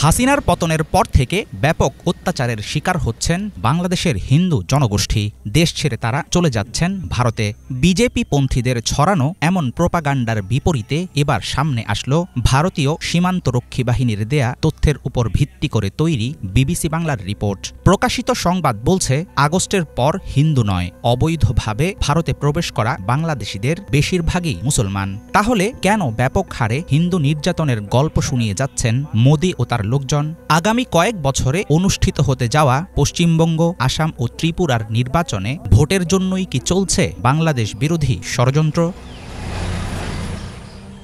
হাসিনার পতনের পর থেকে ব্যাপক অত্যাচারের শিকার হচ্ছেন বাংলাদেশের হিন্দু জনগোষ্ঠী। দেশ ছেড়ে তারা চলে যাচ্ছেন ভারতে। বিজেপি পন্থীদের ছড়ানো এমন প্রোপাগান্ডার বিপরীতে এবার সামনে আসলো ভারতীয় সীমান্তরক্ষী বাহিনীর দেয়া তথ্যের উপর ভিত্তি করে তৈরি বিবিসি বাংলার রিপোর্ট। প্রকাশিত সংবাদ বলছে, আগস্টের পর হিন্দু নয়, অবৈধভাবে ভারতে প্রবেশ করা বাংলাদেশিদের বেশিরভাগই মুসলমান। তাহলে কেন ব্যাপক হারে হিন্দু নির্যাতনের গল্প শুনিয়ে যাচ্ছেন মোদি ও তার লোকজন? আগামী কয়েক বছরে অনুষ্ঠিত হতে যাওয়া পশ্চিমবঙ্গ, আসাম ও ত্রিপুরার নির্বাচনে ভোটের জন্যই কি চলছে বাংলাদেশ বিরোধী ষড়যন্ত্র?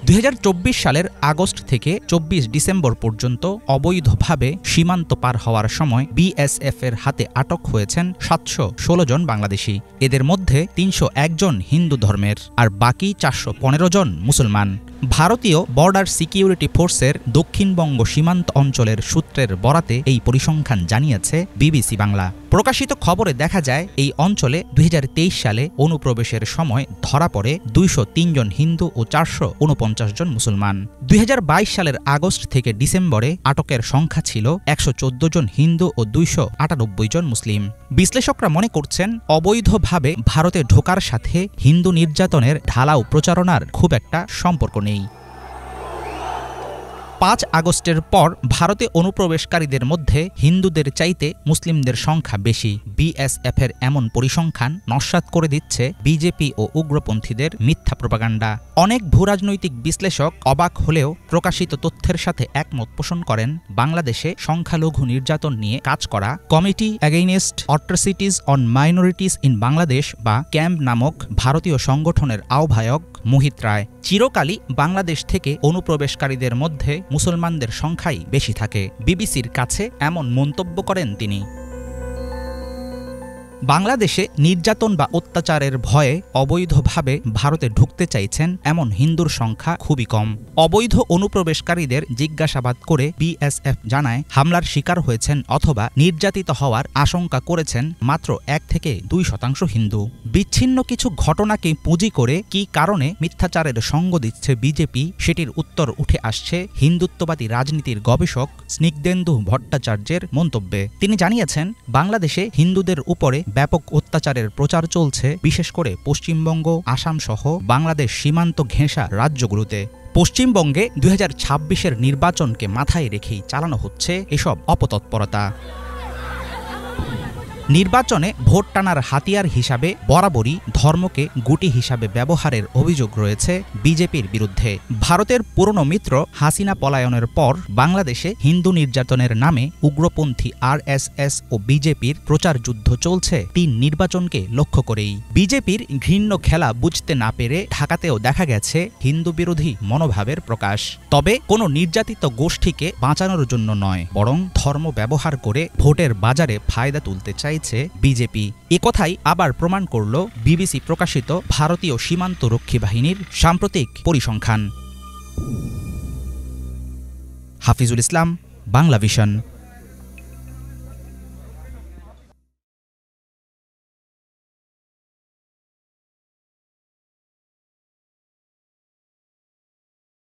২০২৪ সালের আগস্ট থেকে ২৪ ডিসেম্বর পর্যন্ত অবৈধভাবে সীমান্ত পার হওয়ার সময় বিএসএফের হাতে আটক হয়েছেন ৭১৬ জন বাংলাদেশি। এদের মধ্যে ৩০১ জন হিন্দু ধর্মের আর বাকি ৪১৫ জন মুসলমান। ভারতীয় বর্ডার সিকিউরিটি ফোর্সের দক্ষিণবঙ্গ সীমান্ত অঞ্চলের সূত্রের বরাতে এই পরিসংখ্যান জানিয়েছে বিবিসি বাংলা। প্রকাশিত খবরে দেখা যায়, এই অঞ্চলে ২০২৩ সালে অনুপ্রবেশের সময় ধরা পড়ে ২০৩ জন হিন্দু ও ৪৪৯ জন মুসলমান। ২০২২ সালের আগস্ট থেকে ডিসেম্বরে আটকের সংখ্যা ছিল ১১৪ জন হিন্দু ও ২৯৮ জন মুসলিম। বিশ্লেষকরা মনে করছেন, অবৈধভাবে ভারতে ঢোকার সাথে হিন্দু নির্যাতনের ঢালাও প্রচারণার খুব একটা সম্পর্ক নেই। ৫ আগস্টের পর ভারতে অনুপ্রবেশকারীদের মধ্যে হিন্দুদের চাইতে মুসলিমদের সংখ্যা বেশি। বিএসএফের এমন পরিসংখ্যান নস্যাৎ করে দিচ্ছে বিজেপি ও উগ্রপন্থীদের মিথ্যা প্রোপাগান্ডা। অনেক ভূরাজনৈতিক বিশ্লেষক অবাক হলেও প্রকাশিত তথ্যের সাথে একমত পোষণ করেন। বাংলাদেশে সংখ্যালঘু নির্যাতন নিয়ে কাজ করা committee against atrocities on minorities in Bangladesh বা ক্যাম্প নামক ভারতীয় সংগঠনের আহ্বায়ক মোহিত রায়। চিরকালই বাংলাদেশ থেকে অনুপ্রবেশকারীদের মধ্যে মুসলমানদের সংখ্যাই বেশি থাকে। বিবিসির কাছে এমন মন্তব্য করেন তিনি। বাংলাদেশে নির্যাতন বা অত্যাচারের ভয়ে অবৈধভাবে ভারতে ঢুকতে চাইছেন এমন হিন্দুর সংখ্যা খুবই কম। অবৈধ অনুপ্রবেশকারীদের জিজ্ঞাসাবাদ করে বিএসএফ জানায়, হামলার শিকার হয়েছেন অথবা নির্যাতিত হওয়ার আশঙ্কা করেছেন মাত্র ১ থেকে ২% হিন্দু। বিচ্ছিন্ন কিছু ঘটনাকে পুঁজি করে কি কারণে মিথ্যাচারের সঙ্গ দিচ্ছে বিজেপি, সেটির উত্তর উঠে আসছে হিন্দুত্ববাদী রাজনীতির গবেষক স্নিগ্ধেন্দু ভট্টাচার্যের মন্তব্যে। তিনি জানিয়েছেন, বাংলাদেশে হিন্দুদের উপরে ব্যাপক অত্যাচারের প্রচার চলছে, বিশেষ করে পশ্চিমবঙ্গ, আসাম সহ বাংলাদেশ সীমান্ত ঘেঁষা রাজ্যগুলোতে। পশ্চিমবঙ্গে ২০২৬-এর নির্বাচনকে মাথায় রেখেই চালানো হচ্ছে এসব অপতৎপরতা। নির্বাচনে ভোট টানার হাতিয়ার হিসাবে বরাবরই ধর্মকে গুটি হিসাবে ব্যবহারের অভিযোগ রয়েছে বিজেপির বিরুদ্ধে। ভারতের পুরনো মিত্র হাসিনা পলায়নের পর বাংলাদেশে হিন্দু নির্যাতনের নামে উগ্রপন্থী আরএসএস ও বিজেপির প্রচার যুদ্ধ চলছে ৩ নির্বাচনকে লক্ষ্য করেই। বিজেপির ঘৃণ্য খেলা বুঝতে না পেরে ঢাকাতেও দেখা গেছে হিন্দু বিরোধী মনোভাবের প্রকাশ। তবে কোনো নির্যাতিত গোষ্ঠীকে বাঁচানোর জন্য নয়, বরং ধর্ম ব্যবহার করে ভোটের বাজারে ফায়দা তুলতে চায় বিজেপি। একথাই আবার প্রমাণ করল বিবিসি প্রকাশিত ভারতীয় সীমান্তরক্ষী বাহিনীর সাম্প্রতিক পরিসংখ্যান। হাফিজুল ইসলাম, বাংলা ভিশন।